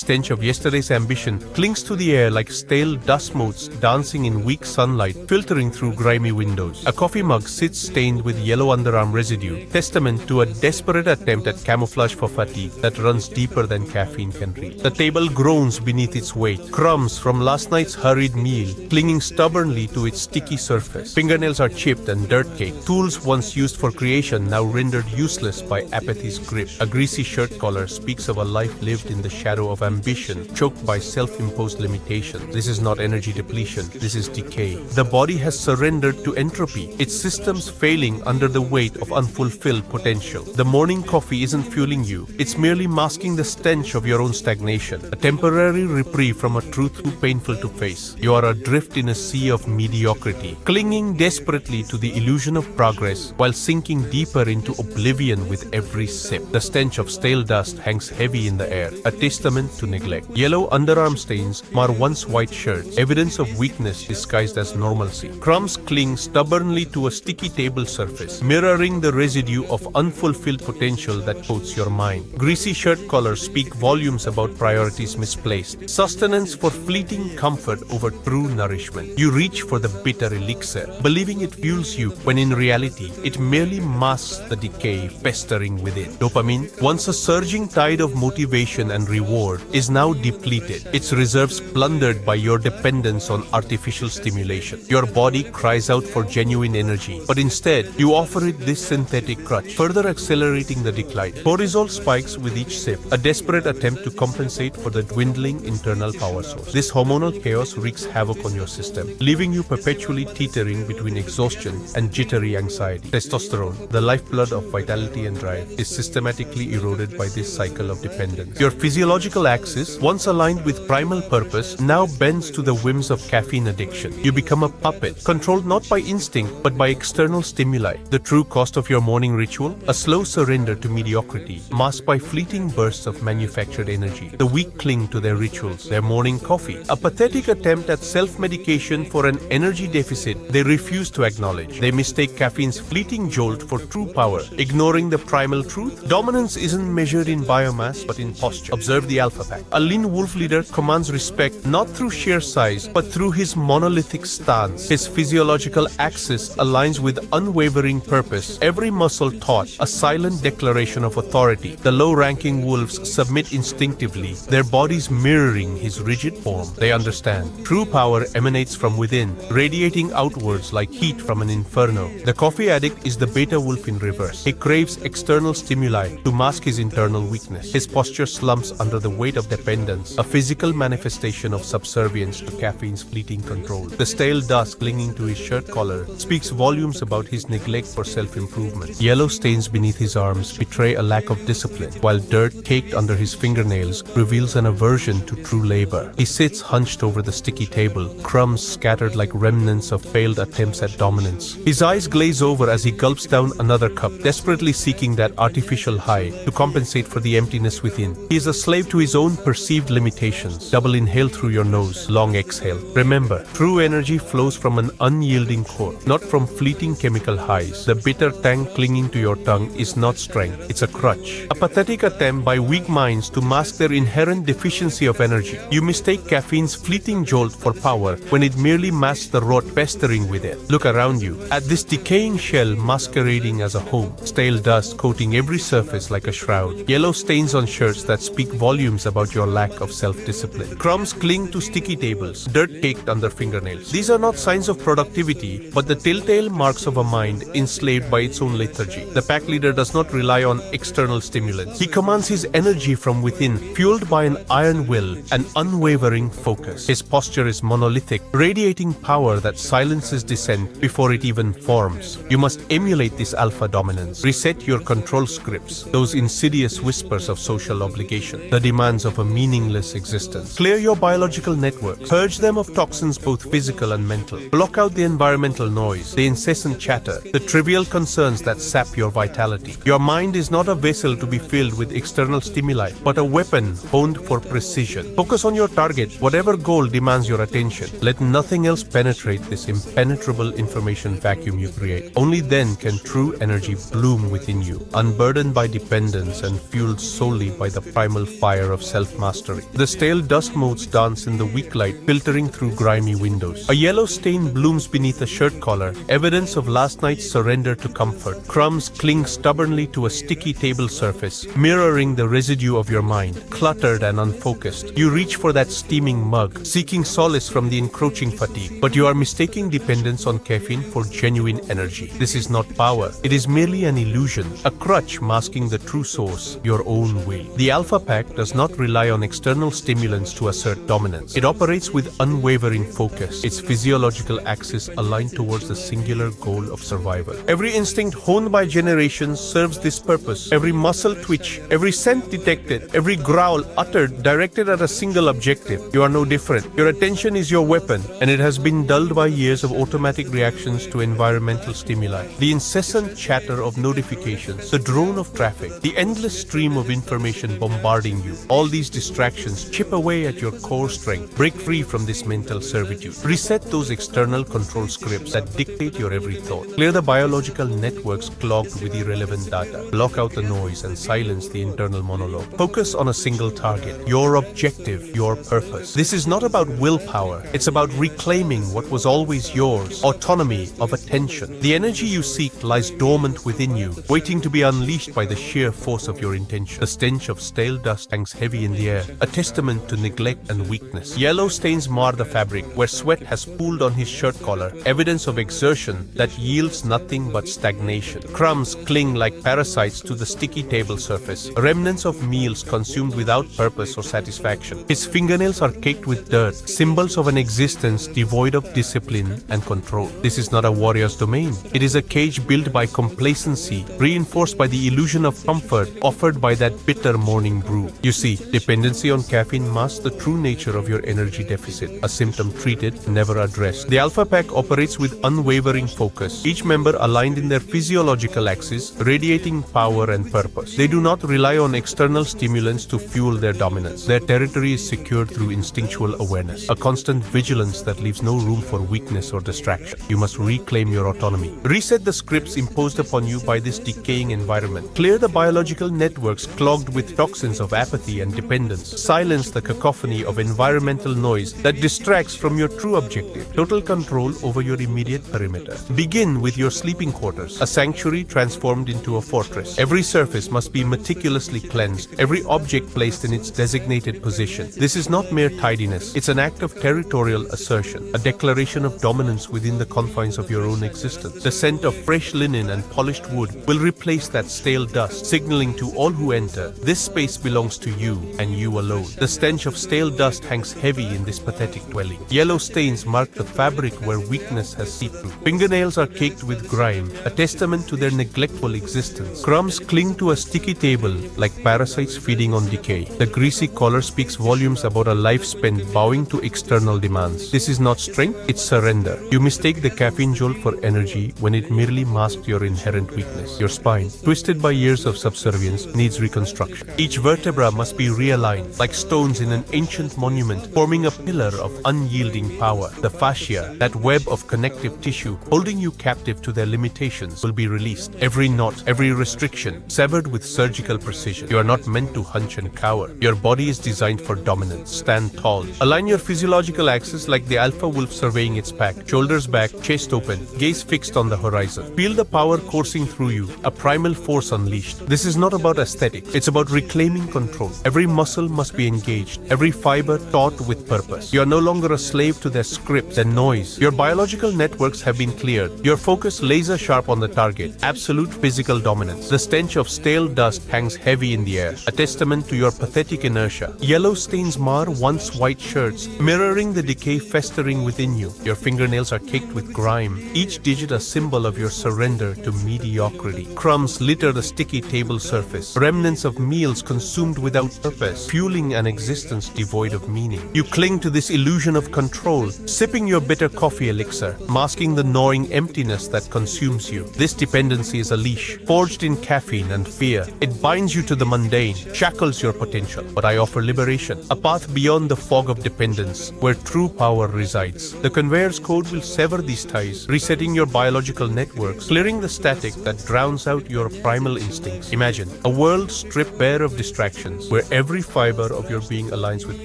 Stench of yesterday's ambition clings to the air like stale dust motes dancing in weak sunlight, filtering through grimy windows. A coffee mug sits stained with yellow underarm residue, testament to a desperate attempt at camouflage for fatigue that runs deeper than caffeine can reach. The table groans beneath its weight, crumbs from last night's hurried meal clinging stubbornly to its sticky surface. Fingernails are chipped and dirt-caked, tools once used for creation now rendered useless by apathy's grip. A greasy shirt collar speaks of a life lived in the shadow of ambition, choked by self-imposed limitation. This is not energy depletion, this is decay. The body has surrendered to entropy, its systems failing under the weight of unfulfilled potential. The morning coffee isn't fueling you, it's merely masking the stench of your own stagnation, a temporary reprieve from a truth too painful to face. You are adrift in a sea of mediocrity, clinging desperately to the illusion of progress while sinking deeper into oblivion with every sip. The stench of stale dust hangs heavy in the air, a testament to neglect. Yellow underarm stains mar once white shirts, evidence of weakness disguised as normalcy. Crumbs cling stubbornly to a sticky table surface, mirroring the residue of unfulfilled potential that coats your mind. Greasy shirt collars speak volumes about priorities misplaced, sustenance for fleeting comfort over true nourishment. You reach for the bitter elixir, believing it fuels you, when in reality, it merely masks the decay festering within. Dopamine, once a surging tide of motivation and reward, is now depleted, its reserves plundered by your dependence on artificial stimulation. Your body cries out for genuine energy, but instead, you offer it this synthetic crutch, further accelerating the decline. Cortisol spikes with each sip, a desperate attempt to compensate for the dwindling internal power source. This hormonal chaos wreaks havoc on your system, leaving you perpetually teetering between exhaustion and jittery anxiety. Testosterone, the lifeblood of vitality and drive, is systematically eroded by this cycle of dependence. Your physiological axis, once aligned with primal purpose, now bends to the whims of caffeine addiction. You become a puppet, controlled not by instinct but by external stimuli. The true cost of your morning ritual? A slow surrender to mediocrity, masked by fleeting bursts of manufactured energy. The weak cling to their rituals, their morning coffee, a pathetic attempt at self-medication for an energy deficit they refuse to acknowledge. They mistake caffeine's fleeting jolt for true power, ignoring the primal truth. Dominance isn't measured in biomass but in posture. Observe the alpha pack. A lean wolf leader commands respect not through sheer size but through his monolithic stance. His physiological axis aligns with unwavering purpose, every muscle taut, a silent declaration of authority. The low-ranking wolves submit instinctively, their bodies mirroring his rigid form. They understand. True power emanates from within, radiating outwards like heat from an inferno. The coffee addict is the beta wolf in reverse. He craves external stimuli to mask his internal weakness. His posture slumps under the weight of dependence, a physical manifestation of subservience to caffeine's fleeting control. The stale dust clinging to his shirt collar speaks volumes about his neglect for self-improvement. Yellow stains beneath his arms betray a lack of discipline, while dirt caked under his fingernails reveals an aversion to true labor. He sits hunched over the sticky table, crumbs scattered like remnants of failed attempts at dominance. His eyes glaze over as he gulps down another cup, desperately seeking that artificial high to compensate for the emptiness within. He is a slave to his own perceived limitations. Double inhale through your nose, long exhale. Remember, true energy flows from an unyielding core, not from fleeting chemical highs. The bitter tang clinging to your tongue is not strength, it's a crutch. A pathetic attempt by weak minds to mask their inherent deficiency of energy. You mistake caffeine's fleeting jolt for power when it merely masks the rot festering within. Look around you, at this decaying shell masquerading as a home, stale dust coating every surface like a shroud, yellow stains on shirts that speak volumes about your lack of self-discipline. Crumbs cling to sticky tables, dirt caked under fingernails. These are not signs of productivity, but the telltale marks of a mind enslaved by its own lethargy. The pack leader does not rely on external stimulants. He commands his energy from within, fueled by an iron will and unwavering focus. His posture is monolithic, radiating power that silences dissent before it even forms. You must emulate this alpha dominance. Reset your control scripts, those insidious whispers of social obligation, the demands of a meaningless existence. Clear your biological networks. Purge them of toxins both physical and mental. Block out the environmental noise, the incessant chatter, the trivial concerns that sap your vitality. Your mind is not a vessel to be filled with external stimuli, but a weapon honed for precision. Focus on your target, whatever goal demands your attention. Let nothing else penetrate this impenetrable information vacuum you create. Only then can true energy bloom within you, unburdened by dependence and fueled solely by the primal fire of self-mastery. The stale dust motes dance in the weak light, filtering through grimy windows. A yellow stain blooms beneath a shirt collar, evidence of last night's surrender to comfort. Crumbs cling stubbornly to a sticky table surface, mirroring the residue of your mind, cluttered and unfocused. You reach for that steaming mug, seeking solace from the encroaching fatigue, but you are mistaking dependence on caffeine for genuine energy. This is not power, it is merely an illusion, a crutch masking the true source, your own will. The Alpha Pack does not rely on external stimulants to assert dominance. It operates with unwavering focus, its physiological axis aligned towards the singular goal of survival. Every instinct honed by generations serves this purpose. Every muscle twitch, every scent detected, every growl uttered directed at a single objective. You are no different. Your attention is your weapon, and it has been dulled by years of automatic reactions to environmental stimuli. The incessant chatter of notifications, the drone of traffic, the endless stream of information bombarding you. All these distractions chip away at your core strength. Break free from this mental servitude. Reset those external control scripts that dictate your every thought. Clear the biological networks clogged with irrelevant data. Block out the noise and silence the internal monologue. Focus on a single target, your objective, your purpose. This is not about willpower. It's about reclaiming what was always yours, autonomy of attention. The energy you seek lies dormant within you, waiting to be unleashed by the sheer force of your intention. The stench of stale dust hangs heavy in the air, a testament to neglect and weakness. Yellow stains mar the fabric where sweat has pooled on his shirt collar, evidence of exertion that yields nothing but stagnation. Crumbs cling like parasites to the sticky table surface, remnants of meals consumed without purpose or satisfaction. His fingernails are caked with dirt, symbols of an existence devoid of discipline and control. This is not a warrior's domain. It is a cage built by complacency, reinforced by the illusion of comfort offered by that bitter morning brew. You see, dependency on caffeine masks the true nature of your energy deficit, a symptom treated, never addressed. The Alpha Pack operates with unwavering focus, each member aligned in their physiological axis, radiating power and purpose. They do not rely on external stimulants to fuel their dominance. Their territory is secured through instinctual awareness, a constant vigilance that leaves no room for weakness or distraction. You must reclaim your autonomy. Reset the scripts imposed upon you by this decaying environment. Clear the biological networks clogged with toxins of apathy and dependence. Silence the cacophony of environmental noise that distracts from your true objective, total control over your immediate perimeter. Begin with your sleeping quarters, a sanctuary transformed into a fortress. Every surface must be meticulously cleansed, every object placed in its designated position. This is not mere tidiness, it's an act of territorial assertion, a declaration of dominance within the confines of your own existence. The scent of fresh linen and polished wood will replace that stale dust, signaling to all who enter, this space belongs to you and you alone. The stench of stale dust hangs heavy in this pathetic dwelling. Yellow stains mark the fabric where weakness has seeped through. Fingernails are caked with grime, a testament to their neglectful existence. Crumbs cling to a sticky table like parasites feeding on decay. The greasy collar speaks volumes about a life spent bowing to external demands. This is not strength, it's surrender. You mistake the caffeine jolt for energy when it merely masked your inherent weakness. Your spine, twisted by years of subservience, needs reconstruction. Each vertebra must be realigned, like stones in an ancient monument, forming a pillar of unyielding power. The fascia, that web of connective tissue holding you captive to their limitations, will be released. Every knot, every restriction, severed with surgical precision. You are not meant to hunch and cower. Your body is designed for dominance. Stand tall. Align your physiological axis like the alpha wolf surveying its pack. Shoulders back, chest open, gaze fixed on the horizon. Feel the power coursing through you, a primal force unleashed. This is not about aesthetic. It's about reclaiming control. Every muscle must be engaged, every fiber taut with purpose. You are no longer a slave to their scripts and noise. Your biological networks have been cleared. Your focus laser sharp on the target. Absolute physical dominance. The stench of stale dust hangs heavy in the air, a testament to your pathetic inertia. Yellow stains mar once white shirts, mirroring the decay festering within you. Your fingernails are caked with grime, each digit a symbol of your surrender to mediocrity. Crumbs litter the sticky table surface, remnants of meals consumed without purpose, fueling an existence devoid of meaning. You cling to this illusion of control, sipping your bitter coffee elixir, masking the gnawing emptiness that consumes you. This dependency is a leash, forged in caffeine and fear. It binds you to the mundane, shackles your potential. But I offer liberation, a path beyond the fog of dependence, where true power resides. The conveyor's code will sever these ties, resetting your biological networks, clearing the static that drowns out your primal instincts. Imagine a world stripped bare of distractions, where Every fiber of your being aligns with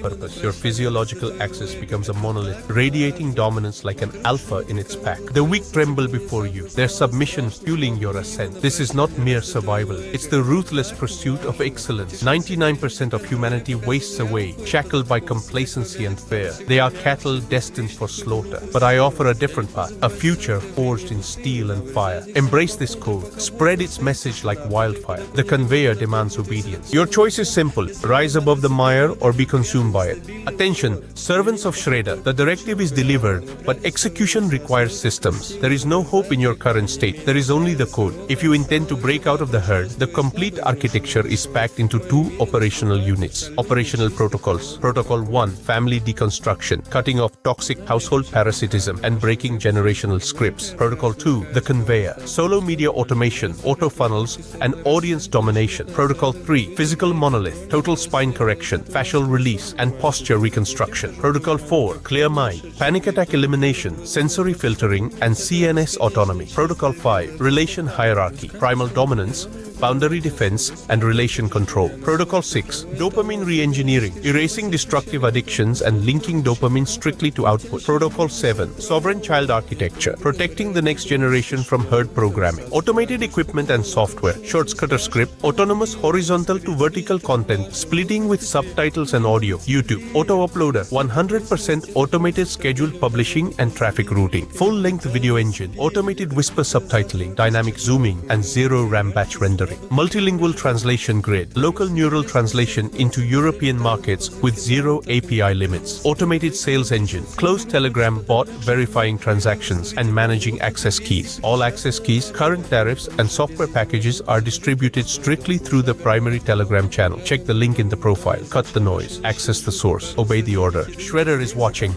purpose. Your physiological axis becomes a monolith, radiating dominance like an alpha in its pack. The weak tremble before you, their submission fueling your ascent. This is not mere survival. It's the ruthless pursuit of excellence. 99% of humanity wastes away, shackled by complacency and fear. They are cattle destined for slaughter. But I offer a different path, a future forged in steel and fire. Embrace this code. Spread its message like wildfire. The conveyor demands obedience. Your choice is simple. Rise above the mire or be consumed by it. Attention, servants of Shredder. The directive is delivered, but execution requires systems. There is no hope in your current state. There is only the code. If you intend to break out of the herd, the complete architecture is packed into 2 operational units. Operational protocols. Protocol 1, family deconstruction, cutting off toxic household parasitism and breaking generational scripts. Protocol 2, the conveyor, solo media automation, auto funnels, and audience domination. Protocol 3, physical monolith, total spine correction, fascial release, and posture reconstruction. Protocol 4, clear mind, panic attack elimination, sensory filtering, and CNS autonomy. Protocol 5, relation hierarchy, primal dominance, boundary defense, and relation control. Protocol 6, dopamine re-engineering, erasing destructive addictions and linking dopamine strictly to output. Protocol 7, sovereign child architecture, protecting the next generation from herd programming. Automated equipment and software, shortcutter script, autonomous horizontal to vertical content, splitting with subtitles and audio. YouTube, auto-uploader, 100% automated scheduled publishing and traffic routing. Full-length video engine, automated whisper subtitling, dynamic zooming, and zero RAM batch rendering. Multilingual translation grid, local neural translation into European markets with zero API limits. Automated sales engine, closed Telegram bot verifying transactions and managing access keys. All access keys, current tariffs, and software packages are distributed strictly through the primary Telegram channel. Check the link in the profile. Cut the noise. Access the source. Obey the order. Shredder is watching.